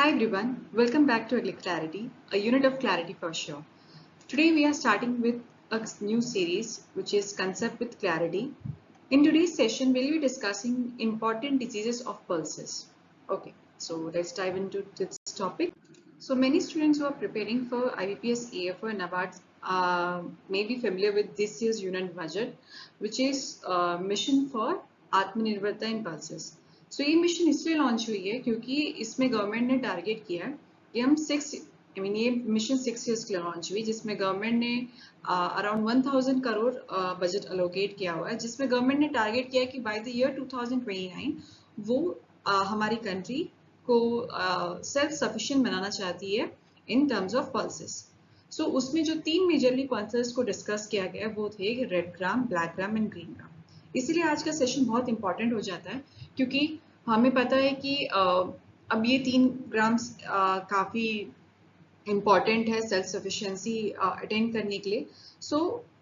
Hi everyone, welcome back to Agli Clarity, a unit of clarity for sure. Today we are starting with a new series which is Concept with Clarity. In today's session, we'll be discussing important diseases of pulses. Okay, so let's dive into this topic. So many students who are preparing for IBPS AF or NABARD may be familiar with this year's unit budget, which is Mission for Atmanirbharta in Pulses. सो ये mission इसलिए launch हुई है क्योंकि इसमें government ने target किया है कि हम ये मिशन 6 years के लिए लॉन्च हुई जिसमें गवर्नमेंट ने अराउंड 1000 करोड़ बजट अलोकेट किया हुआ है जिसमें गवर्नमेंट ने टारगेट किया है कि बाय द ईयर 2029 वो हमारी कंट्री को सेल्फ सफिशिएंट बनाना चाहती है इन टर्म्स ऑफ पल्सेस। सो उसमें जो 3 मेजरली पल्सेस को डिस्कस किया गया वो थे red gram, black gram and green gram. इसीलिए आज का सेशन बहुत इंपॉर्टेंट हो जाता है क्योंकि हमें पता है कि अब ये 3 ग्राम्स काफ़ी इम्पॉर्टेंट है सेल्फ सफिशिएंसी अटेंड करने के लिए। सो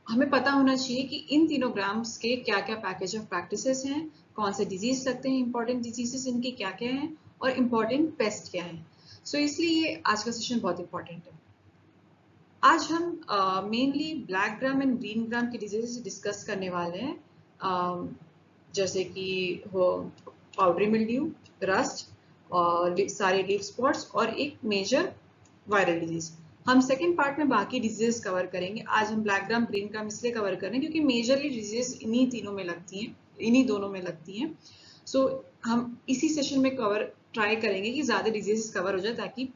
हमें पता होना चाहिए कि इन तीनों ग्राम्स के क्या क्या पैकेज ऑफ प्रैक्टिसेस हैं, कौन से डिजीज लगते हैं, इंपॉर्टेंट डिजीजेस इनके क्या क्या हैं और इम्पॉर्टेंट पेस्ट क्या हैं। सो इसलिए ये आज का सेशन बहुत इंपॉर्टेंट है। आज हम mainly black gram and green gram के डिजीजेस डिस्कस करने वाले हैं, जैसे कि वो पाउडरी मिल्ड्यू, रस्ट और सारे लीफ स्पॉट्स और एक मेजर वायरल डिजीज। हम सेकेंड पार्ट में बाकी डिजीजेस कवर करेंगे। आज हम ब्लैक ग्राम ग्रीन ग्राम इसलिए कवर कर रहे हैं क्योंकि मेजरली डिजीजेस इन्हीं तीनों में लगती हैं, इन्हीं दोनों में लगती हैं। सो हम इसी सेशन में कवर ट्राई करेंगे कि ज़्यादा डिजीजेस कवर हो जाए ताकि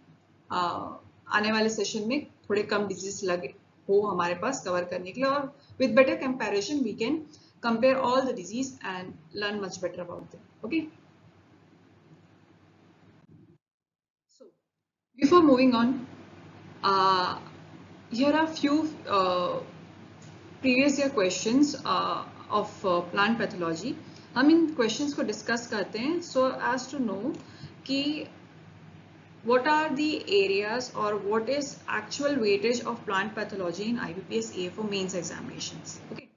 आने वाले सेशन में थोड़े कम डिजीज लगे हो हमारे पास कवर करने के लिए और with better comparison we can compare all the disease and learn much better about them. Okay. So before moving on, here are few previous year questions of plant pathology. हम इन questions को discuss करते हैं so as to know कि what are the areas or what is actual weightage of plant pathology in IBPS AFO mains examinations. Okay.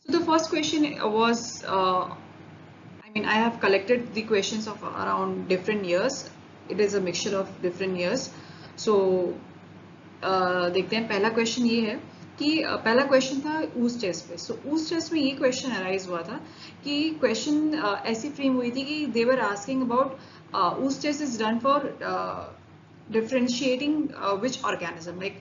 So the first question was, I have collected the questions of around different years. It is a mixture of different years. So देखते हैं। पहला question ये है कि पहला question था ऊस test पे। सो ऊस टेस्ट में ये क्वेश्चन अराइज हुआ था कि क्वेश्चन ऐसी फ्रेम हुई थी कि they were asking about whose test is done for differentiating which organism, like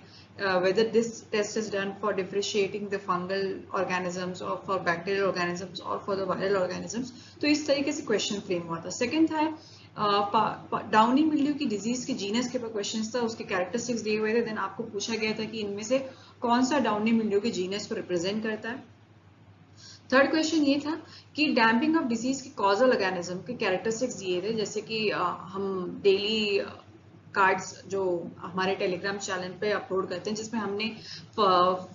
whether this test is done for differentiating the fungal organisms or for bacterial organisms or for the viral organisms. तो इस तरीके से question frame हुआ था। Second था downy mildew की disease के genus के ऊपर क्वेश्चन था, उसके कैरेक्टरिस्टिक्स दिए हुए थे। देन आपको पूछा गया था कि इनमें से कौन सा डाउनी मिल्ड्यू के जीनस को रिप्रेजेंट करता है। थर्ड क्वेश्चन ये था कि डैम्पिंग ऑफ डिजीज के कॉजल ऑर्गेनिज्म के कैरेक्टरिस्टिक्स दिए थे, जैसे कि हम डेली कार्ड्स जो हमारे टेलीग्राम चैनल पे अपलोड करते हैं जिसमें हमने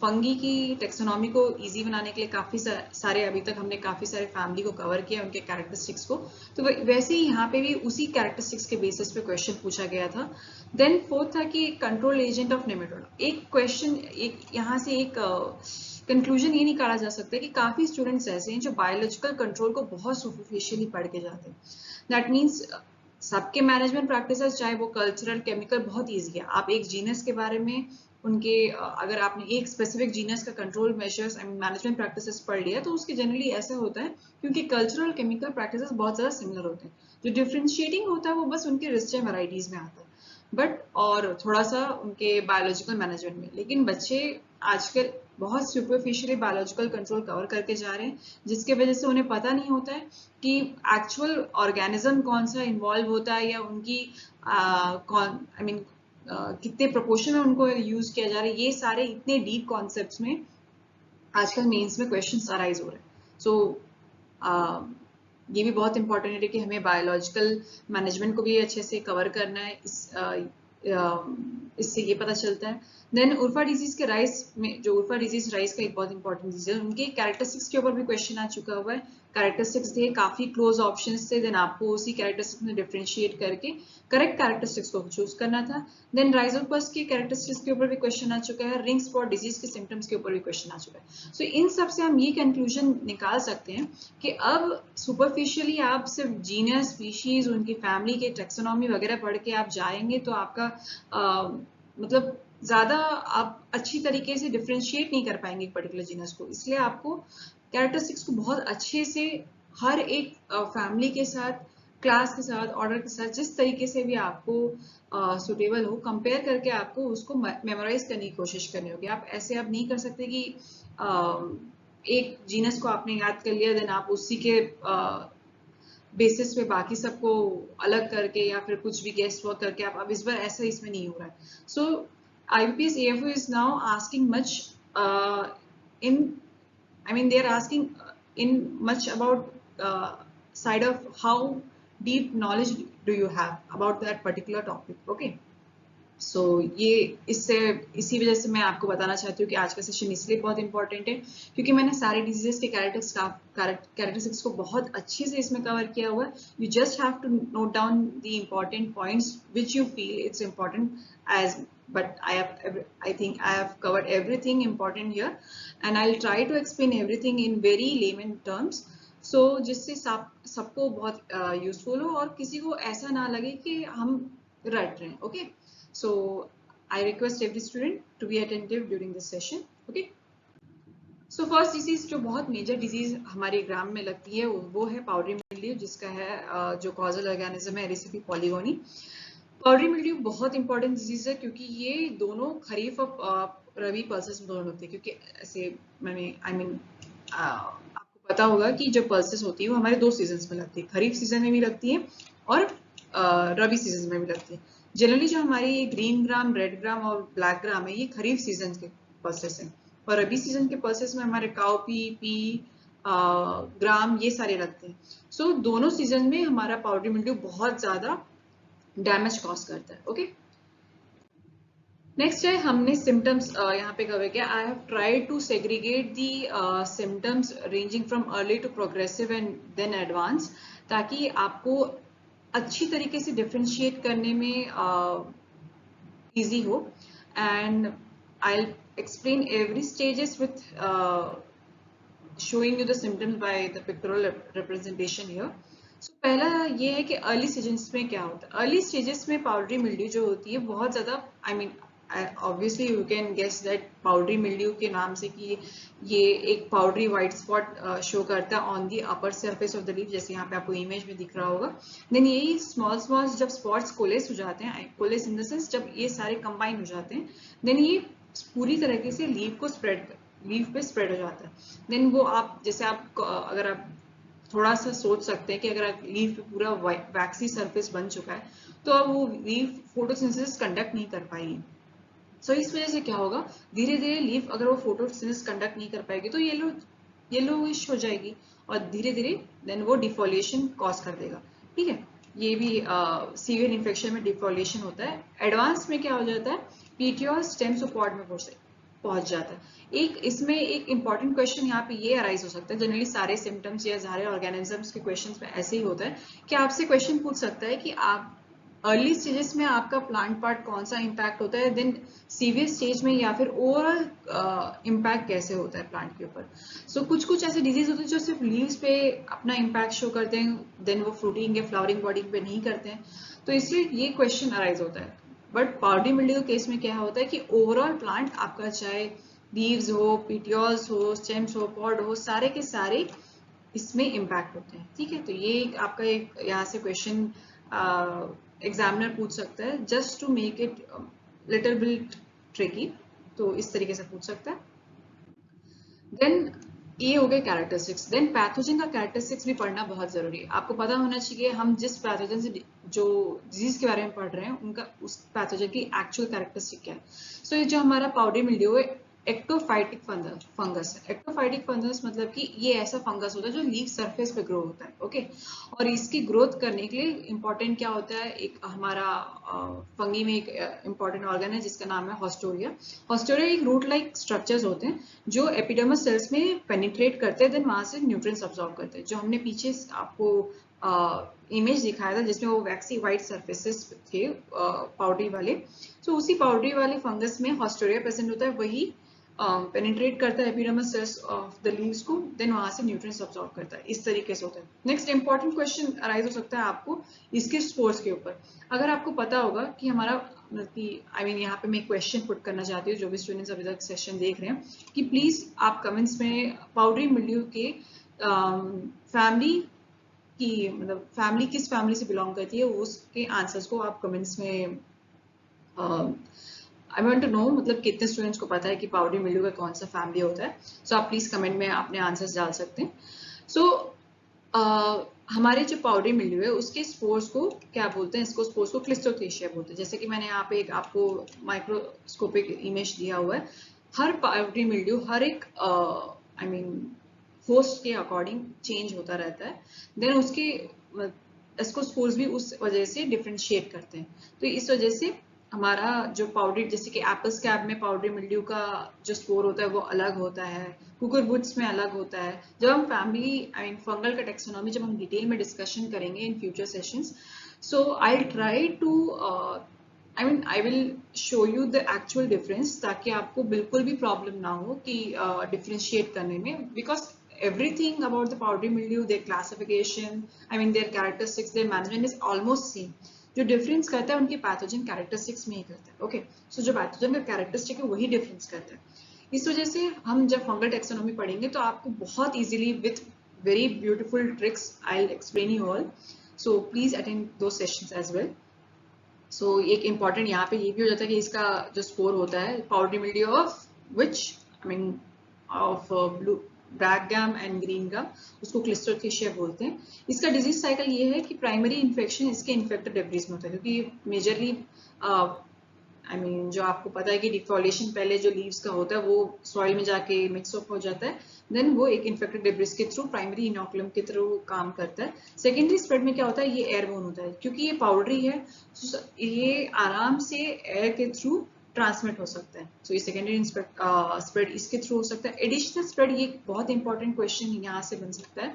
फंगी की टेक्सोनॉमी को इजी बनाने के लिए काफ़ी सारे अभी तक हमने काफ़ी सारे फैमिली को कवर किया, उनके कैरेक्टरिस्टिक्स को। तो वैसे ही यहाँ पे भी उसी कैरेक्टरिस्टिक्स के बेसिस पे क्वेश्चन पूछा गया था। देन फोर्थ था कि कंट्रोल एजेंट ऑफ नेमेटोड। एक क्वेश्चन यहाँ से एक कंक्लूजन ये निकाला जा सकता है कि काफ़ी स्टूडेंट्स ऐसे हैं जो बायोलॉजिकल कंट्रोल को बहुत सुपरफिशियली पढ़ के जाते हैं। दैट मीन्स सबके मैनेजमेंट प्रैक्टिसेस चाहे वो कल्चरल केमिकल बहुत ईजी है। आप एक जीनस के बारे में उनके अगर आपने एक स्पेसिफिक जीनस का कंट्रोल मेजर्स मैनेजमेंट प्रैक्टिसेस पढ़ लिया तो उसके जनरली ऐसा होता है क्योंकि कल्चरल केमिकल प्रैक्टिसेस बहुत ज़्यादा सिमिलर होते हैं। जो डिफ्रेंशिएटिंग होता है वो बस उनके रिस्क वैराइटीज में आता है बट और थोड़ा सा उनके बायोलॉजिकल मैनेजमेंट में। लेकिन बच्चे आजकल बहुत सुपरफिशियली बायोलॉजिकल कंट्रोल कवर करके जा रहे हैं जिसके वजह से उन्हें पता नहीं होता है कि एक्चुअल ऑर्गेनिज्म कौन सा इन्वॉल्व होता है या उनकी कितने प्रोपोर्शन में उनको यूज किया जा रहा है। ये सारे इतने डीप कॉन्सेप्ट्स में आजकल मेंस में क्वेश्चंस अराइज हो रहे हैं। सो ये भी बहुत इंपॉर्टेंट है कि हमें बायोलॉजिकल मैनेजमेंट को भी अच्छे से कवर करना है। इससे ये पता चलता है। देन उर्फा डिजीज के उर्फा डिजीज राइस का एक बहुत इंपॉर्टेंट डिजीज है, उनके कैरेक्टरिस्टिक्स के ऊपर भी क्वेश्चन आ चुका हुआ है। कैरेक्टरिस्टिक्स दिए, काफी क्लोज ऑप्शंस थे, देन आपको उसी कैरेक्टरिस्टिक्स में डिफरेंशिएट करके करेक्ट कैरेक्टरिस्टिक्स को चूज करना था। देन राइजोपस के कैरेक्टरिस्टिक्स के ऊपर भी क्वेश्चन आ चुका है, रिंग स्पॉट डिजीज के सिम्टम्स के ऊपर भी क्वेश्चन आ चुका है। सो इन सब से हम ये कंक्लूजन निकाल सकते हैं कि अब सुपरफिशियली आप सिर्फ जीनस, स्पीशीज, उनकी फैमिली के टेक्सोनॉमी वगैरह पढ़ के आप जाएंगे तो आपका मतलब ज्यादा आप अच्छी तरीके से डिफरेंशिएट नहीं कर पाएंगे एक पर्टिकुलर जीनस को। इसलिए आपको कैरेक्टरिस्टिक्स को बहुत अच्छे से हर एक फैमिली के साथ, क्लास के साथ, ऑर्डर के साथ, जिस तरीके से भी आपको सुटेबल हो, कंपेयर करके आपको उसको मेमोराइज करने की कोशिश करनी होगी। आप ऐसे आप नहीं कर सकते कि एक जीनस को आपने याद कर लिया, देन आप उसी के बेसिस पे बाकी सबको अलग करके या फिर कुछ भी गेस्ट वर्क करके आप, अब इस बार ऐसा इसमें नहीं हो रहा है। सो IBPS AFO is now asking much in, I mean they are asking in much about side of how deep knowledge do you have about that particular topic, okay? सो ये इसी वजह से मैं आपको बताना चाहती हूँ कि आज का सेशन इसलिए बहुत इंपॉर्टेंट है क्योंकि मैंने सारे डिजीजेस के कैरेक्टरिस्टिक्स को बहुत अच्छे से इसमें कवर किया हुआ है। You just have to note down the important points which you feel it's important as, but I think I have covered everything important here and I'll try to explain everything in very layman terms, so जिससे सबको बहुत useful हो और किसी को ऐसा ना लगे कि हम रट रहे हैं, okay? So I request every student to be attentive during this session, okay? So first disease जो बहुत मेजर डिजीज हमारे एग्जाम में लगती है वो है पाउडरी मिल्ड्यू, जिसका है जो कॉजल ऑर्गेनिज्म है एरिसिपी पॉलीगोनी। पाउडरी मिल्ड्यू बहुत इंपॉर्टेंट डिजीज है क्योंकि ये दोनों खरीफ और रबी पल्सेस में दोनों होती है, क्योंकि ऐसे मैंने आपको पता होगा कि जो पल्सेस होती है वो हमारे दो सीजन में लगती है, खरीफ सीजन में भी लगती है और रबी सीजन में भी लगती है। जनरली जो हमारी ग्रीन ग्राम, रेड ग्राम और ब्लैक ग्राम है ये खरीफ सीजन के पल्सेस हैं और रबी सीजन के पल्सेस में हमारे काउपी, पी, ग्राम ये सारे लगते हैं। सो दोनों सीजन में हमारा पाउडरी मिल्ड्यू बहुत ज्यादा डैमेज कॉज करता है, ओके? नेक्स्ट है हमने सिम्टम्स यहाँ पे कवर किया। I have tried to segregate the symptoms ranging from early to progressive and then advance, ताकि आपको अच्छी तरीके से डिफरेंशिएट करने में इजी हो। And I explain every stages with showing you the symptoms by the pictorial representation here. So पहला ये है कि अर्ली स्टेजेस में क्या होता है। अर्ली स्टेजेस में पाउडरी मिल्ड्यू जो होती है बहुत ज़्यादा, I mean obviously you can guess that powdery mildew के नाम से कि ये एक पाउडरी वाइट स्पॉट शो करता है on the upper surface of the leaf, जैसे यहाँ पे आपको इमेज में दिख रहा होगा। देन यही स्मॉल जब स्पॉट्स कोलेस हो जाते हैं, कोलेस इन द सेंस जब ये सारे कंबाइन हो जाते हैं, देन ये पूरी तरीके से लीफ पे स्प्रेड हो जाता है। देन वो आप जैसे आप अगर आप थोड़ा सा सोच सकते हैं कि अगर लीफ पे पूरा वैक्सी सरफेस बन चुका है तो अब वो लीफ फोटोसिंथेसिस कंडक्ट नहीं कर पाएगी। सो इस वजह से क्या होगा, धीरे धीरे लीफ अगर वो फोटोसिंथेसिस कंडक्ट नहीं कर पाएगी तो येलोइश हो जाएगी और धीरे धीरे देन वो डिफोलिएशन कॉज कर देगा, ठीक है? ये भी सीवियर इन्फेक्शन में डिफोलिएशन होता है। एडवांस में क्या हो जाता है, पीटियोल स्टेम टू पॉड में पहुंच जाता है। इसमें एक इंपॉर्टेंट क्वेश्चन यहाँ पे ये अराइज हो सकता है, जनरली सारे सिम्टम्स या सारे ऑर्गेनिजम्स के क्वेश्चंस में ऐसे ही होता है कि आपसे क्वेश्चन पूछ सकता है कि आप अर्ली स्टेजेस में आपका प्लांट पार्ट कौन सा इम्पैक्ट होता है, देन सीवियर स्टेज में या फिर ओवरऑल इम्पैक्ट कैसे होता है प्लांट के ऊपर। सो कुछ ऐसे डिजीज होते हैं जो सिर्फ लीव्स पे अपना इम्पैक्ट शो करते हैं, देन वो फ्रूटिंग या फ्लावरिंग बॉडी पे नहीं करते हैं, तो इसलिए ये क्वेश्चन अराइज होता है। बट पाउडरी मिल्ड्यू के केस में क्या होता है कि ओवरऑल प्लांट आपका चाहे लीव्स हो, पिटियोल्स हो, स्टेम्स हो, पॉड हो, सारे के सारे इसमें इम्पैक्ट होते हैं, ठीक है? तो ये आपका एक यहाँ से क्वेश्चन एग्जामिनर पूछ सकता है, just to make it little bit tricky, तो इस तरीके से पूछ सकता है। देन ये हो गए कैरेक्टरिस्टिक्स। देन पैथोजन का कैरेक्टरिस्टिक्स भी पढ़ना बहुत जरूरी है। आपको पता होना चाहिए हम जिस पैथोजन से जो डिजीज के बारे में पढ़ रहे हैं उनका उस पैथोजन की एक्चुअल कैरेक्टरिस्टिक क्या है। सो ये जो हमारा पाउडरी मिल्ड्यू है एक्टोफाइटिक फंगस है। एक्टोफाइटिक फंगस मतलब कि ये ऐसा फंगस होता है जो लीफ सरफेस पे ग्रो होता है, ओके। और इसकी ग्रोथ करने के लिए इम्पोर्टेंट क्या होता है, एक हमारा फंगी में एक इम्पोर्टेंट ऑर्गन है जिसका नाम है हॉस्टोरिया। हॉस्टोरिया एक रूट लाइक स्ट्रक्चर्स होते हैं जो एपिडर्मस सेल्स में पेनिट्रेट करते हैं, देन वहां से न्यूट्रिएंट्स अब्सॉर्ब करते हैं। जो हमने पीछे आपको इमेज दिखाया था जिसमें वो वैक्सी व्हाइट सरफेसेस थे पाउडरी वाले, तो उसी पाउडरी वाले फंगस में हॉस्टोरिया प्रेजेंट होता है, वही पेनिट्रेट करता है epidermis cells of the leaves को, देन वहां से न्यूट्रिएंट्स अब्सॉर्ब करता है। इस तरीके से होता है। नेक्स्ट इंपॉर्टेंट क्वेश्चन अराइज हो सकता है आपको इसके स्पोर्स के ऊपर। अगर आपको पता होगा कि हमारा आई मीन यहाँ पे मैं क्वेश्चन पुट करना चाहती हूँ जो भी स्टूडेंट्स अभी तक सेशन देख रहे हैं, कि प्लीज आप कमेंट्स में पाउडरी मिल्ड्यू के फैमिली की, मतलब फैमिली किस फैमिली से बिलोंग करती है, उसके आंसर्स को आप कमेंट्स में आई वांट टू नो, मतलब कितने स्टूडेंट्स को पता है कि पाउडरी मिल्ड्यू का कौन सा फैमिली होता है। सो आप प्लीज कमेंट में अपने आंसर्स डाल सकते हैं। सो हमारे जो पाउडरी मिल्ड्यू है उसके स्पोर्स को क्या बोलते हैं, इसको स्पोर्स को क्लिस्टोथेशिया बोलते हैं। जैसे कि मैंने यहाँ पे एक आपको माइक्रोस्कोपिक इमेज दिया हुआ है। हर पाउडरी मिल्ड्यू हर एक आई मीन होस्ट के अकॉर्डिंग चेंज होता रहता है, देन उसके एस्कोस्पोर्स भी उस वजह से डिफरेंशिएट करते हैं। तो इस वजह से हमारा जो पाउडरी, जैसे कि एप्पल स्कैब में पाउडरी मिल्ड्यू का जो स्पोर होता है वो अलग होता है, कुकुरबुट्स में अलग होता है। जब हम फैमिली आई मीन फंगल का टेक्सोनॉमी जब हम डिटेल में डिस्कशन करेंगे in future sessions, so I try to I will show you the actual difference, ताकि आपको बिल्कुल भी प्रॉब्लम ना हो कि डिफरेंशिएट करने में, because everything about the powdery mildew, their classification, I mean their characteristics, their management is almost same. जो डिफरेंस करता है उनके पैथोजन कैरेक्टरिस्टिक्स में ही करता है, ओके। सो जो पैथोजन का कैरेक्टरिस्टिक है वही डिफरेंस करता है। इस वजह से हम जब फंगल टेक्सोनॉमी पढ़ेंगे तो आपको बहुत easily with very beautiful tricks I will explain you all, so please attend दो सेशंस एज वेल। सो एक इम्पॉर्टेंट यहाँ पे ये भी हो जाता है कि इसका जो स्पोर होता है powdery mildew of which I mean of blue black gram and green gram, उसको क्लिस्टोथेशिया बोलते हैं। इसका डिजीज साइकिल ये है कि प्राइमरी इन्फेक्शन इसके इन्फेक्टेड डेब्रिस में होता है, क्योंकि मेजरली आई मीन जो आपको पता है कि डिफॉलिएशन पहले जो लीव्स का होता है वो सॉइल में जाके मिक्स अप हो जाता है, देन वो एक इन्फेक्टेड डेब्रिस के थ्रू प्राइमरी इनोकुलम के थ्रू काम करता है। सेकेंडरी स्प्रेड में क्या होता है, ये एयरबोर्न होता है, क्योंकि ये पाउडरी है ये आराम से एयर के थ्रू ट्रांसमिट हो सकता है। सो ये सेकेंडरी स्प्रेड इसके थ्रू हो सकता है। एडिशनल स्प्रेड, ये बहुत इंपॉर्टेंट क्वेश्चन यहाँ से बन सकता है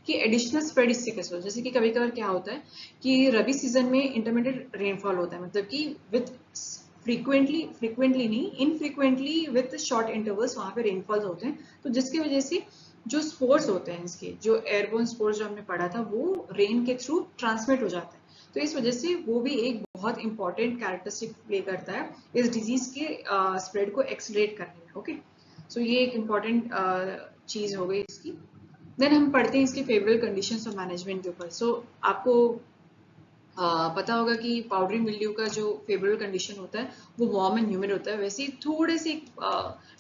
कि एडिशनल स्प्रेड इससे कैसे होता है। जैसे कि कभी कभार क्या होता है कि रबी सीजन में इंटरमीडिएट रेनफॉल होता है, मतलब कि विद फ्रीक्वेंटली नहीं, इनफ्रीक्वेंटली विद शॉर्ट इंटरवल्स वहां पे रेनफॉल्स होते हैं, तो जिसकी वजह से जो स्पोर्स होते हैं इसके, जो एयरबोर्न स्पोर्स जो हमने पढ़ा था, वो रेन के थ्रू ट्रांसमिट हो जाता है। तो इस वजह से वो भी एक बहुत इंपॉर्टेंट कैरेक्टरिस्टिक प्ले करता है इस डिजीज के स्प्रेड को एक्सलरेट करने में, ओके। सो ये एक इंपॉर्टेंट चीज हो गई इसकी। देन हम पढ़ते हैं इसके फेवरेबल कंडीशंस ऑफ मैनेजमेंट के ऊपर। सो आपको पता होगा कि पाउडरी मिल्ड्यू का जो फेवरेबल कंडीशन होता है वो वार्म एंड ह्यूमिड होता है। वैसे ही थोड़े से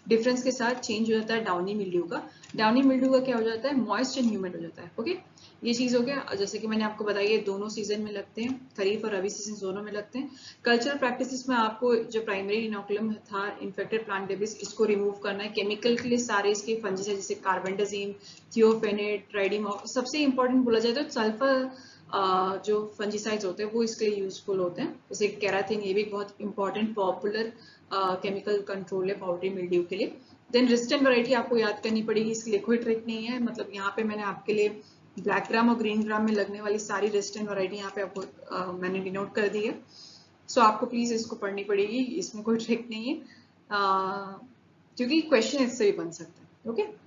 डिफरेंस के साथ चेंज हो जाता है डाउनी मिल्ड्यू का। डाउनी मिल्ड्यू का क्या हो जाता है, मॉइस्ट एंड ह्यूमिड हो जाता है, ओके। ये चीज हो गया। जैसे कि मैंने आपको बताया दोनों सीजन में लगते हैं, खरीफ और रबी सीजन दोनों में लगते हैं। कल्चरल प्रैक्टिसेस में आपको जो प्राइमरी इनोकुलम था इन्फेक्टेड प्लांट डेब्रिस, इसको रिमूव करना है। केमिकल के लिए सारे इसके फंजिसाइड जैसे कार्बेंडाजिम, थियोफेनेट, ट्राइडिमॉक्स, सबसे इंपॉर्टेंट बोला जाए तो सल्फर जो फंजीसाइड्स होते हैं वो इसके लिए यूजफुल होते हैं। जैसे कैराथिन, ये भी बहुत इंपॉर्टेंट पॉपुलर केमिकल कंट्रोल है पाउडरी मिल्ड्यू के लिए। देन रेजिस्टेंट वैरायटी आपको याद करनी पड़ेगी, इसकी लिक्विड ट्रिक नहीं है, मतलब यहाँ पे मैंने आपके लिए ब्लैक ग्राम और ग्रीन ग्राम में लगने वाली सारी रेजिस्टेंट वैरायटी यहाँ पे आपको मैंने डिनोट कर दी है। सो आपको प्लीज इसको पढ़नी पड़ेगी, इसमें कोई ट्रिक नहीं है, क्योंकि क्वेश्चन इससे भी बन सकता है, ओके।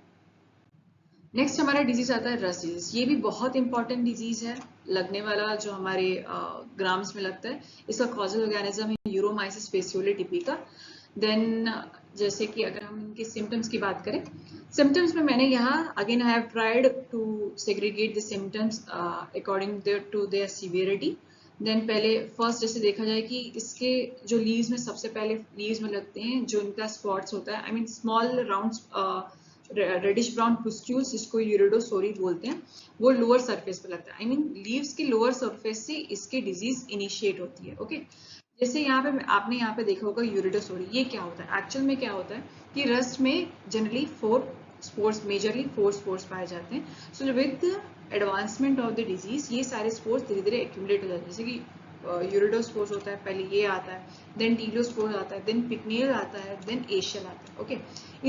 नेक्स्ट हमारा डिजीज आता है रस्ट डिजीज। ये भी बहुत इंपॉर्टेंट डिजीज है, लगने वाला जो हमारे ग्राम्स में लगता है। इसका कॉजल ऑर्गेनिज्म है यूरोमाइसिस फेसियोली टिपिका। देन जैसे कि अगर हम इनके सिम्टम्स की बात करें, सिम्टम्स में मैंने यहाँ again I have tried to segregate the symptoms according to their severity. Then पहले फर्स्ट जैसे देखा जाए कि इसके जो लीव्स में सबसे पहले लीव्स में लगते हैं जो इनका स्पॉट्स होता है, I mean small round reddish brown pustules, जिसको यूरिडोसोरी बोलते हैं, वो लोअर सरफेस पे लगता है। आई मीन लीव्स के लोअर सरफेस से इसकी डिजीज इनिशिएट होती है, ओके। जैसे यहाँ पे आपने यहाँ पे देखा होगा यूरिडोसोरी, ये क्या होता है एक्चुअल में? क्या होता है कि रस्ट में जनरली 4 स्पोर्स, मेजरली 4 स्पोर्स पाए जाते हैं। So with advancement of the disease ये सारे स्पोर्स धीरे धीरे एक्यूमुलेट हो जाते हैं। जैसे कि यूरिडोस्पोर्स होता है, पहले ये आता है, देन टीलोस्पोर्स आता है, देन पिक्नियल आता है, देन एशियल आता है। ओके,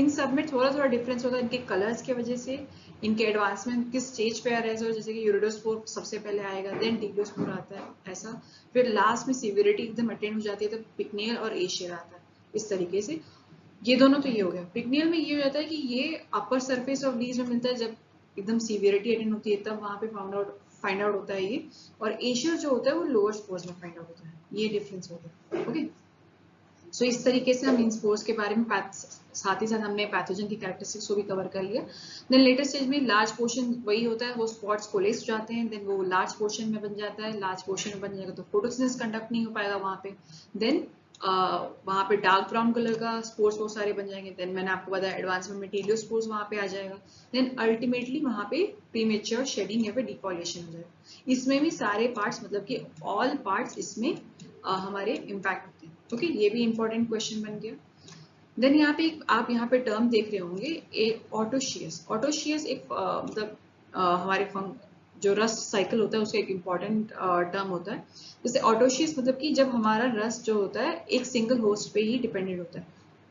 इन सब में थोड़ा थोड़ा डिफरेंस होता है इनके कलर्स की वजह से, इनके एडवांसमेंट किस स्टेज पे आ रहे हैं। जैसे कि यूरिडोस्पोर सबसे पहले आएगा, देन टीलोस्पोर आता है ऐसा, फिर लास्ट में सीवियरिटी एकदम अटेंड हो जाती है तो पिक्नियल और एशियल आता है। इस तरीके से ये दोनों तो ये हो गया। पिक्नियल में ये हो जाता है कि ये अपर सरफेस ऑफ लीज में मिलता है, जब एकदम सीवियरिटी अटेंड होती है तब वहां पे फाइंड आउट होता है ये, और एशियल जो होता है वो लोअर स्पोर्स में फाइंड आउट होता है। ये डिफरेंस होता है। ओके, सो इस तरीके से हम इन स्पोर्स के बारे में साथ ही साथ हमने पैथोजन की कैरेक्टरिस्टिक्स को भी कवर कर लिया। देन लेटर स्टेज में लार्ज पोर्शन वही होता है, वो स्पॉट्स कोलेस हो जाते हैं, देन वो लार्ज पोर्शन में बन जाता है। लार्ज पोर्शन में बन जाएगा तो फोटोसिंथेसिस कंडक्ट नहीं हो पाएगा वहां पे, देन वहां पे डार्क ब्राउन कलर का स्पोर्स वो सारे बन जाएंगे। देन मैंने आपको बताया एडवांसमेंट में टेलियोस्पोर्स वहां पे आ जाएगा। देन अल्टीमेटली वहां पे प्रीमेच्योर शेडिंग या फिर डिफॉलिएशन हो जाएगा। इसमें भी सारे पार्ट्स, मतलब कि ऑल पार्ट्स इसमें हमारे इम्पैक्ट होते हैं। ओके, ये भी इंपॉर्टेंट क्वेश्चन बन गया। देन यहाँ पे आप यहाँ पे टर्म देख रहे होंगे, एक ऑटोशियस। ऑटोशियस एक मतलब हमारे जो रस्ट साइकिल होता है उसका एक इम्पॉर्टेंट टर्म होता है। जैसे ऑटोशियस मतलब कि जब हमारा रस्ट जो होता है एक सिंगल होस्ट पे ही डिपेंडेंट होता है।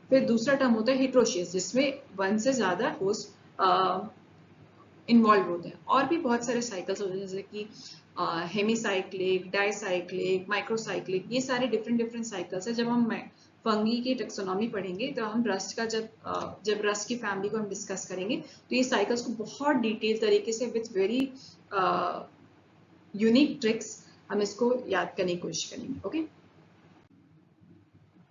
फिर दूसरा टर्म होता है हेट्रोशियस, जिसमें 1 से ज्यादा होस्ट इन्वॉल्व होते हैं। और भी बहुत सारे साइकिल्स होते हैं, जैसे कि हेमीसाइक्लिक, डाइसाइक्लिक, माइक्रोसाइक्लिक, ये सारे डिफरेंट डिफरेंट साइकिल्स है। जब हम फंगी की टेक्सोनॉमी पढ़ेंगे तो हम रस्ट का जब रस्ट की फैमिली को हम डिस्कस करेंगे तो ये साइकिल्स को बहुत डिटेल तरीके से विथ वेरी यूनिक ट्रिक्स हम इसको याद करने की कोशिश करेंगे। ओके,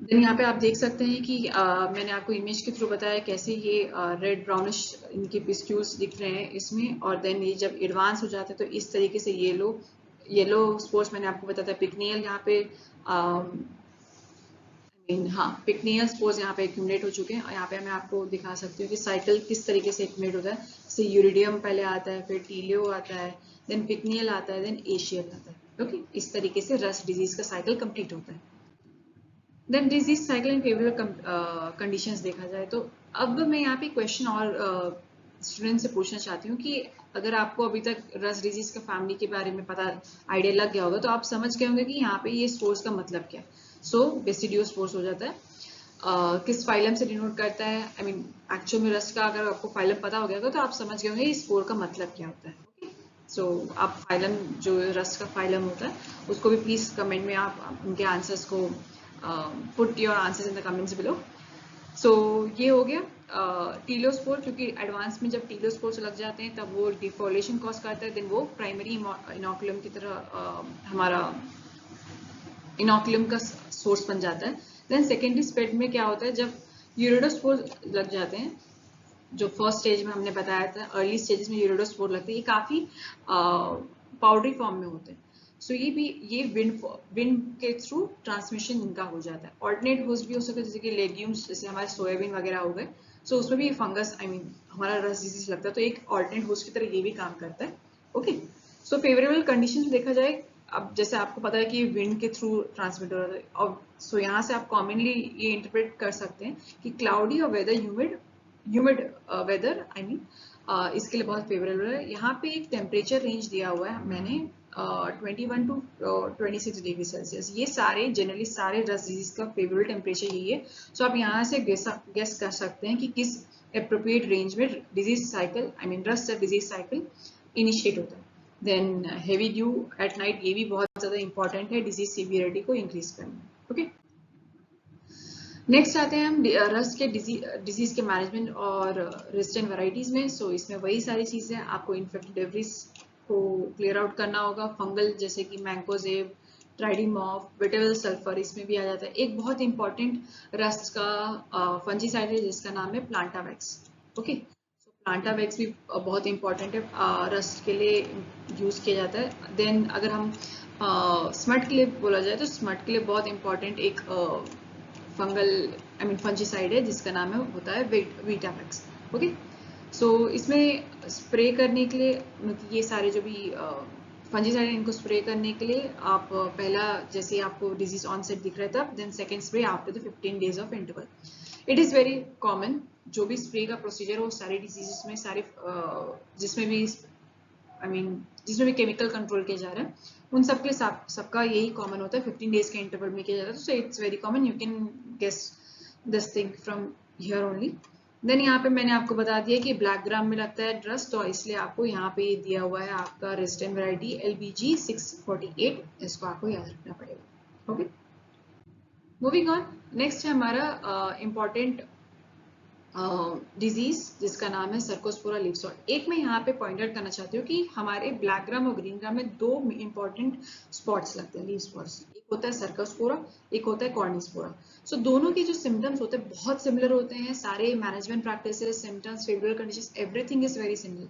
देन यहाँ पे आप देख सकते हैं कि मैंने आपको इमेज के थ्रू बताया कैसे ये रेड ब्राउनिश इनके पिस्क्यूल्स दिख रहे हैं इसमें, और देन ये जब एडवांस हो जाते हैं तो इस तरीके से येलो येलो स्पोर्स मैंने आपको बताया था। पिक्नियल यहाँ पे हाँ, पिक्नियल स्पोर्स यहाँ पे एक्यूमुलेट हो चुके हैं, और यहाँ पे मैं आपको दिखा सकती हूँ कि साइकिल किस तरीके से एक्यूमुलेट होता है। जैसे यूरिडियम पहले आता है, फिर टीलियो आता है, देन पिक्नियल आता है, देन एशियल आता है। ओके, इस तरीके से रस्ट डिजीज का साइकिल कंप्लीट होता है। Then disease cycle in favourable conditions देखा जाए तो अब मैं यहाँ पे क्वेश्चन और स्टूडेंट से पूछना चाहती हूँ कि अगर आपको अभी तक रस्ट डिजीज का फैमिली के बारे में पता आइडिया लग गया होगा तो आप समझ गए होंगे कि यहाँ पे ये स्पोर्स का मतलब क्या है। सो बेसिडियो स्पोर्स हो जाता है। किस फाइलम से डिनोट करता है, आई मीन एक्चुअल में रस्ट का अगर आपको फाइलम पता हो गया होगा तो आप समझ गए होंगे इस स्पोर का मतलब क्या होता है। सो आप फाइलम जो रस्ट का फाइलम होता है उसको भी प्लीज कमेंट में आप उनके आंसर्स को put your answers in the comments below. So ये हो गया टीलोस्पोर, क्योंकि एडवांस में जब टीलोस्पोर्स लग जाते हैं तब वो डिफोलेशन कॉज करता है, देन वो प्राइमरी इनोकुलम की तरह हमारा इनोकुलम का सोर्स बन जाता है। देन सेकेंडरी स्प्रेड में क्या होता है, जब यूरिडोस्पोर लग जाते हैं, जो फर्स्ट स्टेज में हमने बताया था अर्ली स्टेजेस में यूरिडोस्पोर लगते हैं, ये काफी पाउडरी फॉर्म में होते हैं। सो ये विंड के थ्रू ट्रांसमिशन इनका हो जाता है। ऑल्टरनेट होस्ट भी हो सकता है, जैसे कि लेग्यूम्स, जैसे हमारे सोयाबीन वगैरह हो गए। सो उसमें भी फंगस, आई मीन हमारा रस्ट डिजीज लगता है, तो एक ऑल्टरनेट होस्ट की तरह ये भी काम करता है। ओके, सो फेवरेबल कंडीशन देखा जाए, अब जैसे आपको पता है कि विंड के थ्रू ट्रांसमिट हो रहा है, और सो यहाँ से आप कॉमनली ये इंटरप्रेट कर सकते हैं कि क्लाउडी और weather humid weather, I mean इसके लिए बहुत फेवरेबल है। यहाँ पे एक टेम्परेचर रेंज दिया हुआ है मैंने 21 टू 26 डिग्री सेल्सियस। ये सारे जनरली सारे रस्ट डिजीज का फेवरेबल टेम्परेचर यही है। सो आप यहाँ से गेस कर सकते हैं कि किस एप्रोप्रिएट रेंज में disease cycle, I mean rust disease cycle initiate होता है। Then heavy dew at night, ये भी बहुत ज्यादा इंपॉर्टेंट है डिजीज सीवियरिटी को इंक्रीज करने। ओके, नेक्स्ट आते हैं हम रस्ट के डिजीज के मैनेजमेंट और रेजिस्टेंट वैरायटीज में। सो इसमें वही सारी चीजें आपको इन्फेक्टेड डेब्रिस को क्लियर आउट करना होगा। फंगल जैसे कि मैंकोजेब, ट्राइडीमॉफ, वेटेबल सल्फर इसमें भी आ जाता है। एक बहुत इंपॉर्टेंट रस्ट का फंजीसाइड है जिसका नाम है प्लांटावैक्स। ओके, सो प्लांटावैक्स भी बहुत इंपॉर्टेंट है, रस्ट के लिए यूज किया जाता है। देन अगर हम स्मट के लिए बोला जाए तो स्मट के लिए बहुत इंपॉर्टेंट एक फंगल, आई मीन फंजीसाइड है जिसका नाम है होता है वीटावैक्स। ओके, सो इसमें स्प्रे करने के लिए मतलब ये सारे जो भी फंजीसाइड इनको स्प्रे करने के लिए आप पहला जैसे आपको डिजीज ऑनसेट दिख रहा था, then second spray after the 15 days of interval. It is very common, जो भी स्प्रे का प्रोसीजर हो सारी डिजीजेस में, सारे जिसमें भी जिसमें भी केमिकल कंट्रोल किया जा रहा है उन सबके सबका यही कॉमन होता है, 15 डेज के इंटरवल में किया जाता है। So it's very common, you can guess this thing from here only. Then यहाँ पे मैंने आपको बता दिया कि ब्लैक ग्राम में लगता है ड्रस, तो इसलिए आपको यहाँ पे दिया हुआ है आपका रेजिस्टेंट वैरायटी LBG 648, इसको आपको याद रखना पड़ेगा। ओके, मूविंग ऑन, नेक्स्ट है हमारा इम्पॉर्टेंट डिजीज जिसका नाम है सर्कोस्पोरा लीफ स्पॉट। एक मैं यहाँ पे पॉइंट आउट करना चाहती हूँ कि हमारे ब्लैक ग्राम और ग्रीन ग्राम में दो इंपॉर्टेंट स्पॉट्स लगते हैं, लीफ स्पॉट्स। एक होता है सर्कोस्पोरा, एक होता है कॉर्निस्पोरा। सो दोनों के जो सिम्टम्स होते हैं बहुत सिमिलर होते हैं, सारे management practices, symptoms, favourable conditions, everything is very similar.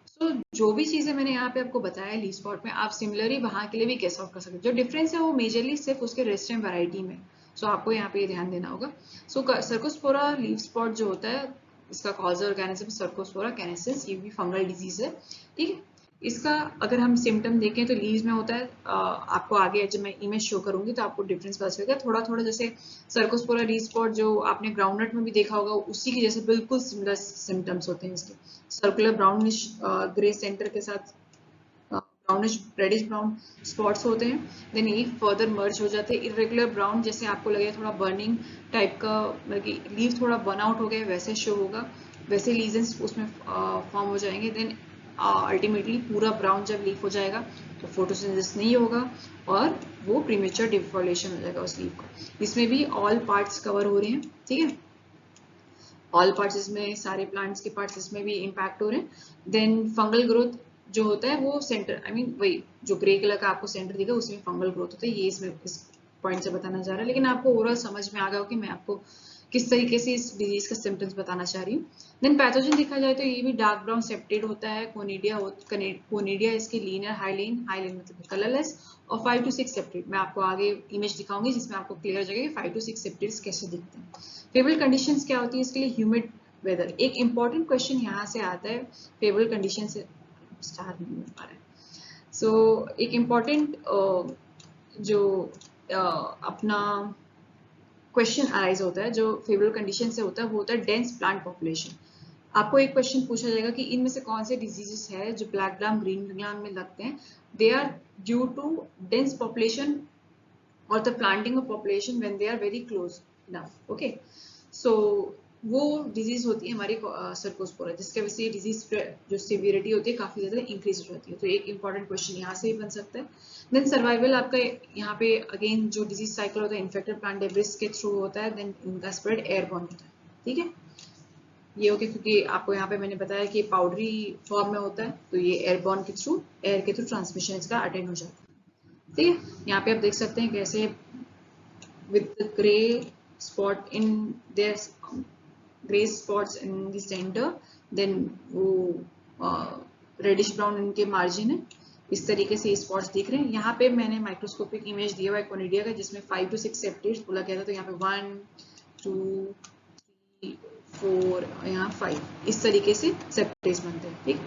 So जो भी चीजें मैंने यहाँ पे आपको बताया लीफ स्पॉट में, आप सिमिलरली वहां के लिए भी गेस आउट कर सकते हो। जो डिफरेंस है वो मेजरली सिर्फ उसके रेजिस्टेंट वैरायटी में, सो आपको यहाँ पे ध्यान देना होगा। सो सर्कोस्पोरा लीफ स्पॉट जो होता है, इसका कॉजल ऑर्गेनिज्म सर्कोस्पोरा कैनेसिस, ये भी फंगल डिजीज है, ठीक है। इसका अगर हम सिम्टम देखें तो लीव्स में होता है, आपको आगे जब मैं इमेज शो करूंगी तो आपको डिफरेंस पता चलेगा थोड़ा थोड़ा। जैसे सर्कोस्पोरा लीफ स्पॉट जो आपने ग्राउंडनट में भी देखा होगा, उसी की जैसे बिल्कुल सिमिलर सिम्टम्स होते हैं इसके, सर्कुलर ब्राउनिश ग्रे सेंटर के साथ ब्राउनिश रेडिश ब्राउन स्पॉट्स होते हैं। देन ये फर्दर मर्ज हो जाते हैं इरेगुलर ब्राउन, जैसे आपको लगे थोड़ा बर्निंग टाइप का, मतलब कि लीव थोड़ा बर्न आउट हो गया वैसे शो होगा, वैसे लीजन्स उसमें फॉर्म हो जाएंगे। देन अल्टीमेटली पूरा ब्राउन जब लीफ हो जाएगा तो फोटोसिंथेसिस नहीं होगा और वो प्रीमेच्योर डिफॉर्मेशन हो जाएगा उस लीफ का। इसमें भी ऑल पार्ट्स कवर हो रहे हैं, ठीक है, ऑल पार्ट्स इसमें, सारे प्लांट्स के पार्ट्स इसमें भी इम्पैक्ट हो रहे हैं। देन फंगल ग्रोथ जो होता है वो सेंटर, वही जो ग्रे कलर का आपको सेंटर दिखा उसमें फंगल ग्रोथ होता है, ये इसमें इस पॉइंट से बताना चाह रहा है। लेकिन आपको ओवरऑल समझ में आ गया हो कि मैं आपको किस तरीके से इस डिजीज का सिम्टम्स बताना चाह रही हूँ। देन पैथोजन देखा जाए तो ये भी डार्क ब्राउन सेप्टेड होता है, कोनिडिया इसकी लीनियर हाइलेन मतलब कलरलेस, और 5 to 6 सेप्टेड। मैं आपको आगे इमेज दिखाऊंगी जिसमें आपको क्लियर हो जाएगा कि 5 to 6 सेप्टेड्स कैसे दिखते हैं। फेवरेबल कंडीशंस क्या होती है इसके लिए, ह्यूमिड वेदर। एक इंपॉर्टेंट क्वेश्चन यहाँ से आता है, फेवरेबल कंडीशन से स्टार्ट नहीं हो पा रहा है। सो एक इम्पॉर्टेंट जो अपना क्वेश्चन अराइज होता है जो फेवरेबल कंडीशन से होता है, वो होता है डेंस प्लांट पॉपुलेशन। आपको एक क्वेश्चन पूछा जाएगा कि इनमें से कौन से डिजीजेस है जो ब्लैक ग्राम ग्रीन ग्राम में लगते हैं, they are due to dense population or the planting of population when they are very close enough. Okay, so वो डिजीज होती है हमारी सर्कोस्पोरा, जिसके वजह से डिजीज जो सिवियरिटी होती है काफी ज्यादा इंक्रीज हो जाती है। तो एक इंपॉर्टेंट क्वेश्चन यहाँ से ही बन सकता है। देन सर्वाइवल आपका यहाँ पे अगेन जो डिजीज साइकिल होता है इन्फेक्टेड प्लांट डेब्रिस के थ्रू होता है, देन इनका स्प्रेड एयरबॉर्न होता है, ठीक है। ये हो गया क्योंकि आपको यहाँ पे मैंने बताया कि पाउडरी फॉर्म में होता है, तो ये एयरबॉर्न के थ्रू, एयर के थ्रू ट्रांसमिशन इसका अटेंड हो जाता है, ठीक है। यहाँ पे आप देख सकते हैं कैसे with the gray spot in their gray spots in the center, then वो रेडिश ब्राउन इनके मार्जिन है, इस तरीके से स्पॉट्स दिख रहे हैं। यहाँ पे मैंने माइक्रोस्कोपिक इमेज दिया हुआ है कोनिडिया का जिसमें 5 to 6 सेप्टेड्स बोला गया था, तो यहाँ पे 1 2 3 4 यहाँ 5 इस तरीके से सेप्टेड्स बनते हैं, ठीक।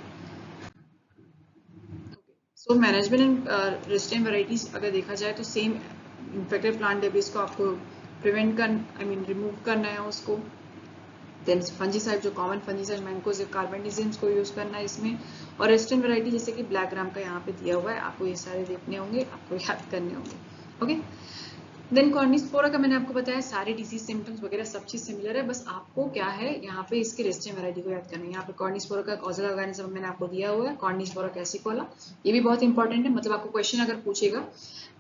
So management and resistant varieties अगर देखा जाए तो सेम इन्फेक्टेड प्लांट डेब्रिस को आपको प्रिवेंट रिमूव करना है उसको। देन फंजीसाइड जो कॉमन फंजीसाइड मैंकोजेब कार्बेंडिजिम्स को यूज करना है इसमें, और रेजिस्टेंट वैरायटी जैसे कि ब्लैक ग्राम का यहाँ पे दिया हुआ है, आपको ये सारे देखने होंगे, आपको याद करने होंगे, ओके। देन कॉर्निस्पोरा का मैंने आपको बताया सारे डिजीज सिम्टम्स वगैरह सब चीज सिमिलर है, बस आपको क्या है यहाँ पे इसके रेजिस्टेंट वैरायटी को याद करना है। यहाँ पे कॉर्निस्पोरा का कॉजल ऑर्गेनिज्म मैंने आपको दिया हुआ है, कॉर्निस्पोरा कैसिकोला, ये भी बहुत इंपॉर्टेंट है। मतलब आपको क्वेश्चन अगर पूछेगा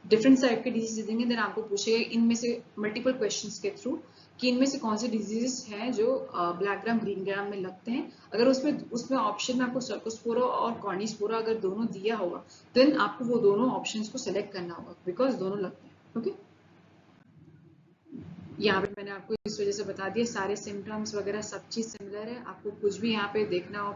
डिफरेंट टाइप के डिजीज देंगे, देन आपको पूछेगा इनमें से मल्टीपल क्वेश्चंस के थ्रू कि इनमें से कौन से डिजीजेस हैं जो ब्लैक ग्राम ग्रीन ग्राम में लगते हैं। अगर उसमें ऑप्शन में आपको सर्कोस्पोरा और कॉर्निस्पोरा अगर दोनों दिया होगा, देन आपको वो दोनों ऑप्शंस को सिलेक्ट करना होगा बिकॉज दोनों लगते हैं, ओके। यहाँ पे मैंने आपको इस वजह से बता दिया, सारे सिम्टम्स वगैरह सब चीज सिमिलर है। आपको कुछ भी यहाँ पे देखना हो,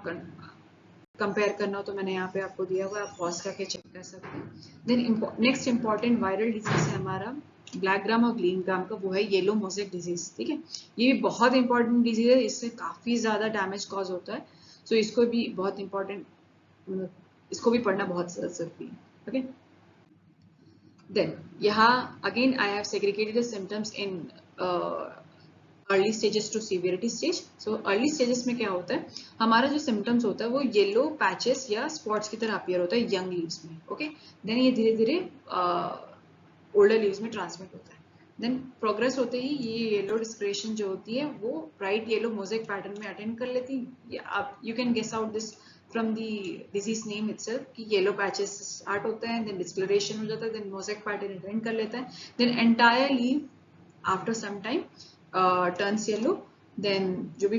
कंपेयर करना हो, तो मैंने यहाँ पे आपको दिया हुआ है, आप पॉज करके चेक कर सकते हैं। Then next important viral disease है हमारा ब्लैक ग्राम और ग्रीन ग्राम का, वो है येलो मोज़ेक डिजीज, ठीक है। ये भी बहुत इंपॉर्टेंट डिजीज है, इससे काफी ज्यादा डैमेज कॉज होता है, सो इसको भी बहुत इंपॉर्टेंट इसको भी पढ़ना बहुत जरूरी है. ओके, देन यहाँ again I have segregated the symptoms in early stages to severity stage. So early stages में क्या होता है, हमारा जो सिम्टम्स होता है वो येलो पैचेस या स्पॉट्स की तरह अपीयर होता है यंग लीव्स में. ओके, देन ये धीरे धीरे ओल्डर लीव्स में ट्रांसमिट होता है. देन प्रोग्रेस होते ही ये येलो डिस्क्रिएशन जो होती है वो ब्राइट येलो मोज़ेक पैटर्न में अटेंड कर लेती है. आप you can guess out this from the disease name itself कि येलो पैचेस स्टार्ट होता है, देन डिस्क्लरेशन हो जाता है, देन मोज़ेक पैटर्न अटेंड कर लेता है, then entire leaf after some time turns yellow. Then जो भी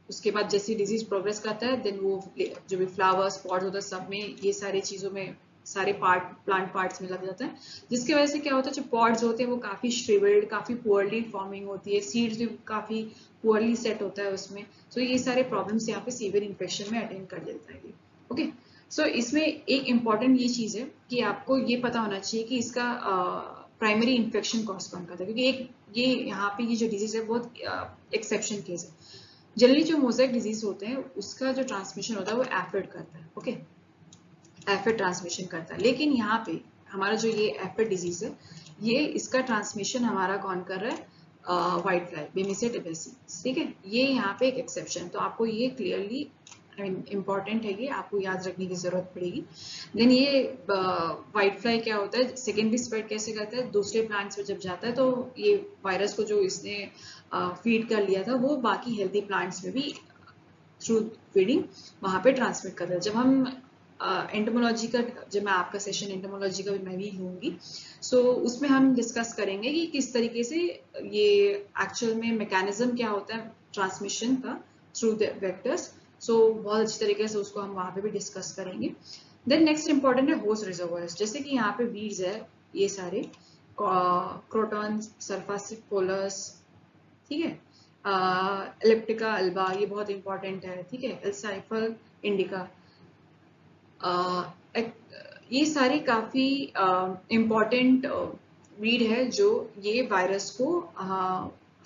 उसके बाद जैसे डिजीज प्रोग्रेस करता है देन वो जो भी फ्लावर स्पॉट्स होता है सब में ये सारी चीज़ों में सारे प्लांट पार्ट्स में लग जाता है, जिसकी वजह से क्या होता है जो पॉड्स होते हैं वो काफ़ी श्रिवल्ड, काफ़ी पुअरली फॉर्मिंग होती है, सीड्स भी काफ़ी पुअरली सेट होता है उसमें. सो ये सारे प्रॉब्लम्स यहाँ पे सीवियर इन्फेक्शन में अटेंड कर लेता है. ओके, सो इसमें एक इम्पॉर्टेंट ये चीज़ है कि आपको ये पता होना चाहिए कि इसका प्राइमरी इन्फेक्शन कॉज कौन करता है, क्योंकि एक ये यहाँ पे ये जो डिजीज है बहुत एक्सेप्शन केस है. जनरली जो मोज़ेक डिजीज होते हैं उसका जो ट्रांसमिशन होता है वो एफिड करता है. ओके, एफिड ट्रांसमिशन करता है, लेकिन यहाँ पे हमारा जो ये एफिड डिजीज है ये इसका ट्रांसमिशन हमारा कौन कर रहा है, व्हाइट फ्लाई बेमिसेट एबेसी. ठीक है, ये यहाँ पे एक एक्सेप्शन, तो आपको ये क्लियरली इम्पॉर्टेंट है, ये आपको याद रखने की जरूरत पड़ेगी. देन ये व्हाइट फ्लाई क्या होता है, सेकेंडरी स्प्रेड कैसे करता है, दूसरे प्लांट्स में जब जाता है तो ये वायरस को जो इसने फीड कर लिया था वो बाकी हेल्दी प्लांट्स में भी थ्रू फीडिंग वहाँ पे ट्रांसमिट कर रहा है. जब हम एंटोमोलॉजी का, जब मैं आपका सेशन एंटोमोलॉजी का भी मैं भी लूँगी, सो उसमें हम डिस्कस करेंगे कि किस तरीके से ये एक्चुअल में मैकेनिज्म क्या होता है ट्रांसमिशन का थ्रू द वेक्टर्स. सो बहुत अच्छी तरीके से उसको हम वहाँ पे भी डिस्कस करेंगे. देन नेक्स्ट इंपॉर्टेंट है होस्ट रिजर्वोयर्स, जैसे कि यहाँ पे वीड्स है ये सारे क्रोटॉन, सर्फासिपोलस, ठीक है, एलिप्टिका अल्बा, ये बहुत इंपॉर्टेंट है. ठीक है, एल्साइफर इंडिका, ये सारे काफ़ी इम्पॉर्टेंट वीड है जो ये वायरस को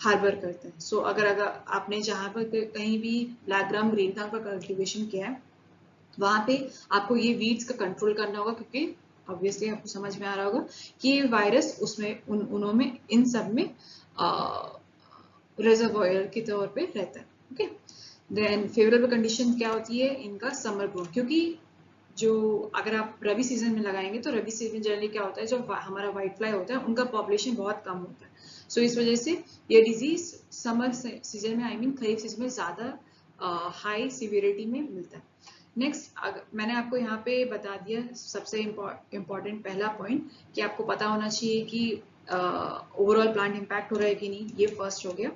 हार्बर करते हैं. सो अगर आपने जहाँ पर कहीं भी ब्लैक ग्राम ग्रीन ग्राम का कल्टिवेशन किया है वहाँ पे आपको ये वीड्स का कंट्रोल करना होगा, क्योंकि ऑब्वियसली आपको समझ में आ रहा होगा कि ये वायरस उसमें उनमें इन सब में रिजर्वोयर के तौर पे रहता है. ओके, देन फेवरेबल कंडीशन क्या होती है इनका, समर ग्रोथ, क्योंकि जो अगर आप रबी सीजन में लगाएंगे तो रबी सीजन जनरली क्या होता है जो हमारा व्हाइट फ्लाई होता है उनका पॉपुलेशन बहुत कम होता है. सो इस वजह से ये डिजीज समर सीजन में, आई मीन खरीफ सीजन में ज़्यादा हाई सिवियरिटी में मिलता है. नेक्स्ट मैंने आपको यहाँ पे बता दिया सबसे इम्पॉर्टेंट पहला पॉइंट कि आपको पता होना चाहिए कि ओवरऑल प्लांट इम्पैक्ट हो रहा है कि नहीं, ये फर्स्ट हो गया.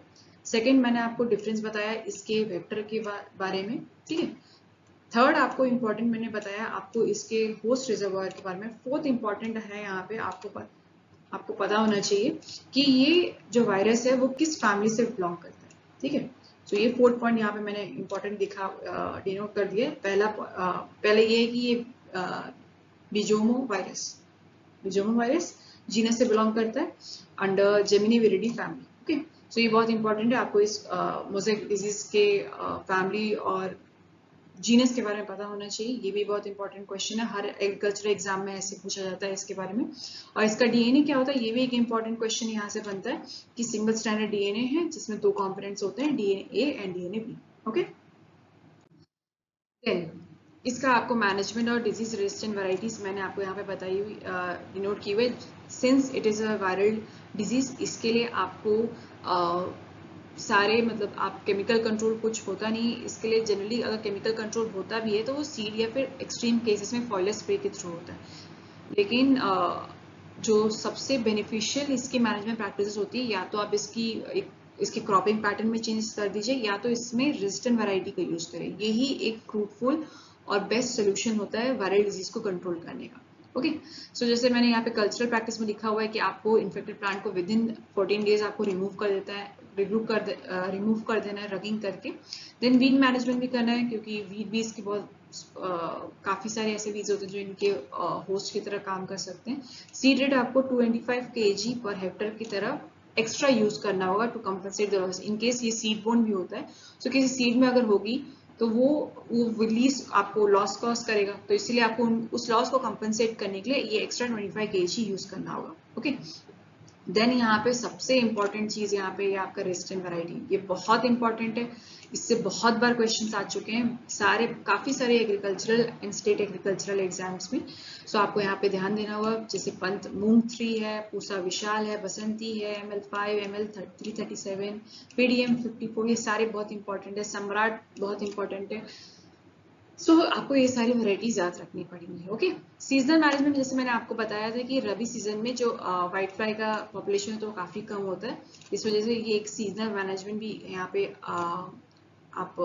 सेकेंड मैंने आपको डिफरेंस बताया इसके वेक्टर के बारे में. ठीक है, थर्ड आपको इम्पोर्टेंट मैंने बताया आपको इसके होस्ट रिजर्वोयर के बारे में. फोर्थ इम्पॉर्टेंट है यहाँ पे आपको पता होना चाहिए कि ये जो वायरस है वो किस फैमिली से बिलोंग करता है. ठीक है, सो ये फोर्थ पॉइंट यहाँ पे मैंने इम्पोर्टेंट डिनोट कर दिया. पहले ये है कि ये बिजोमो वायरस जीनस से बिलोंग करता है under geminiviridae family. Okay, so ये बहुत इंपॉर्टेंट है, आपको इस मोज़ेक डिजीज के फैमिली और जीनस के बारे में पता होना चाहिए. ये भी बहुत इंपॉर्टेंट क्वेश्चन है, हर एग्रीकल्चर एग्जाम में ऐसे पूछा जाता है इसके बारे में. और इसका डीएनए क्या होता है ये भी एक इंपॉर्टेंट क्वेश्चन यहाँ से बनता है कि सिंगल स्ट्रैंडेड डीएनए है जिसमें 2 कंपोनेंट्स होते हैं, DNA A and DNA B. Okay, then इसका आपको मैनेजमेंट और डिजीज रेजिस्टेंट वैरायटीज मैंने आपको यहाँ पे बताई हुई डिनोट की हुई. Since it is a viral disease, इसके लिए आपको सारे मतलब आप केमिकल कंट्रोल कुछ होता नहीं इसके लिए. जनरली अगर केमिकल कंट्रोल होता भी है तो वो सीड या फिर एक्सट्रीम केसेस में फॉलियर स्प्रे के थ्रू होता है. लेकिन जो सबसे बेनिफिशियल इसकी मैनेजमेंट प्रैक्टिसेस होती है, या तो आप इसके क्रॉपिंग पैटर्न में चेंज कर दीजिए या तो इसमें रेजिस्टेंट वैरायटी का यूज करें. यही एक फ्रूटफुल और बेस्ट सोल्यूशन होता है वायरल डिजीज को कंट्रोल करने का. ओके, सो जैसे मैंने यहाँ पे कल्चरल प्रैक्टिस में लिखा हुआ है कि आपको इन्फेक्टेड प्लांट को विद इन 14 डेज आपको रिमूव कर देना है रगिंग करके. देन वीड मैनेजमेंट भी करना है, क्योंकि वीड भी इसके बहुत काफ़ी सारे ऐसे वीड्स होते हैं जो इनके होस्ट की तरह काम कर सकते हैं. सीड रेट आपको 225 kg पर हेक्टर की तरह एक्स्ट्रा यूज करना होगा to compensate the loss in case ये सीड बोन भी होता है. सो किसी सीड में अगर होगी तो वो रिलीज आपको लॉस कॉज करेगा, तो इसीलिए आपको उस लॉस को कंपनसेट करने के लिए ये एक्स्ट्रा 25 kg यूज करना होगा। ओके, देन यहाँ पे सबसे इंपॉर्टेंट चीज यहाँ पे ये आपका रेजिस्टेंट वैरायटी, ये बहुत इंपॉर्टेंट है, इससे बहुत बार क्वेश्चंस आ चुके हैं काफी सारे agricultural and state agricultural exams में। सो आपको यहाँ पे ध्यान देना होगा, जैसे पंत मूंग 3 है, पूसा विशाल है, बसंती है, ML5, ML 337, PDM 54, ये सारे बहुत इंपॉर्टेंट है, सम्राट बहुत इंपॉर्टेंट है। सो आपको ये सारी वैरायटीज याद रखनी पड़ेंगी। ओके, सीजनल मैनेजमेंट जैसे मैंने आपको बताया था कि रबी सीजन में जो व्हाइट फ्लाई का पॉपुलेशन है तो काफी कम होता है, इस वजह से ये एक सीजनल मैनेजमेंट भी यहाँ पे आप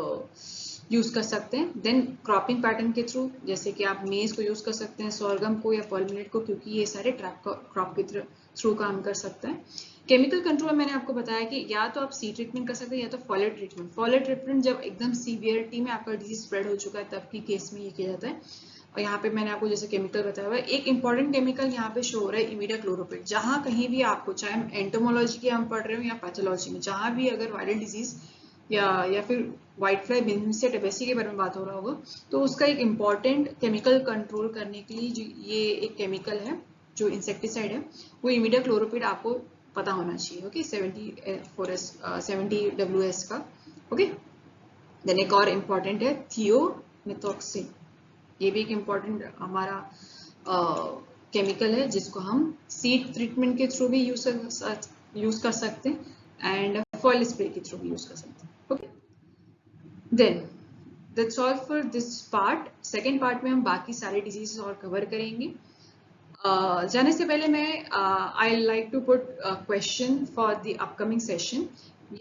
यूज कर सकते हैं। देन क्रॉपिंग पैटर्न के थ्रू, जैसे कि आप मेज को यूज कर सकते हैं, सोरगम को या पर्लमिनेट को, क्योंकि ये सारे क्रॉप के थ्रू काम कर सकते हैं। केमिकल कंट्रोल मैंने आपको बताया कि या तो आप सी ट्रीटमेंट कर सकते हैं या तो फॉलियर ट्रीटमेंट। फॉलियर ट्रीटमेंट जब एकदम सीवियरिटी में आपका डिजीज स्प्रेड हो चुका है तब की केस में ये किया जाता है। और यहाँ पे मैंने आपको जैसे केमिकल बताया हुआ है, एक इंपॉर्टेंट केमिकल यहाँ पे शो हो रहा है इमिडाक्लोरोपिड। जहाँ कहीं भी आपको, चाहे एंटोमोलॉजी की हम पढ़ रहे हो या पैथोलॉजी में, जहाँ भी अगर वायरल डिजीज या फिर व्हाइट फ्लाई बिन्से टेबेसी के बारे में बात हो रहा होगा, तो उसका एक इम्पॉर्टेंट केमिकल कंट्रोल करने के लिए जो ये एक केमिकल है जो इंसेक्टिसाइड है, वो इमिडाक्लोरोपिड आपको पता होना चाहिए। ओके, 70 WS का। ओके, देन एक और इम्पॉर्टेंट है थियोमेथॉक्सिन, ये भी एक इम्पॉर्टेंट हमारा केमिकल है जिसको हम सीड ट्रीटमेंट के थ्रू भी यूज कर सकते हैं एंड फॉइल स्प्रे के थ्रू भी यूज कर सकते हैं। Okay, then that's all for this part. Second part में हम बाकी सारे डिजीजेस और कवर करेंगे। जाने से पहले मैं I like to put question for the upcoming session.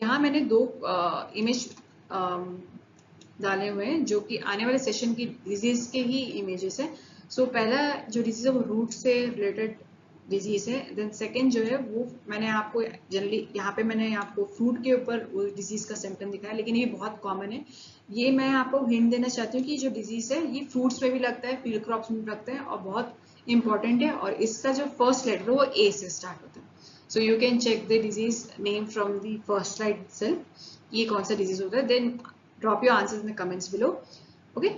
यहाँ मैंने 2 इमेज डाले हुए हैं जो कि आने वाले सेशन की डिजीज के ही इमेजेस है। सो पहला जो डिजीज है वो रूट से रिलेटेड डिजीज है। देन सेकंड जो है वो मैंने आपको जनरली यहाँ पे मैंने आपको फ्रूट के ऊपर वो डिजीज का सिम्टम दिखाया, लेकिन ये बहुत कॉमन है। ये मैं आपको हिंट देना चाहती हूँ कि जो डिजीज है ये फ्रूट्स में भी लगता है, फील्ड क्रॉप्स में भी लगता है और बहुत इंपॉर्टेंट है। और इसका जो फर्स्ट लेटर है वो ए से स्टार्ट होता है। So you can check the disease name from the first slide itself, ये कौन सा डिजीज होता है। Then drop your answers in the comments below. Okay,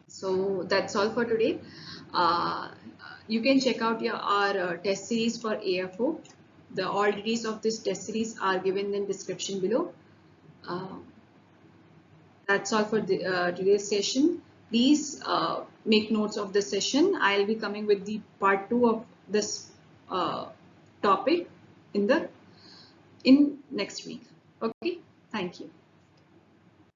so that's all for today. You can check out our test series for AFO. All details of this test series are given in the description below. That's all for today's session. Please make notes of the session. I'll be coming with the part 2 of this topic in next week. Okay, thank you.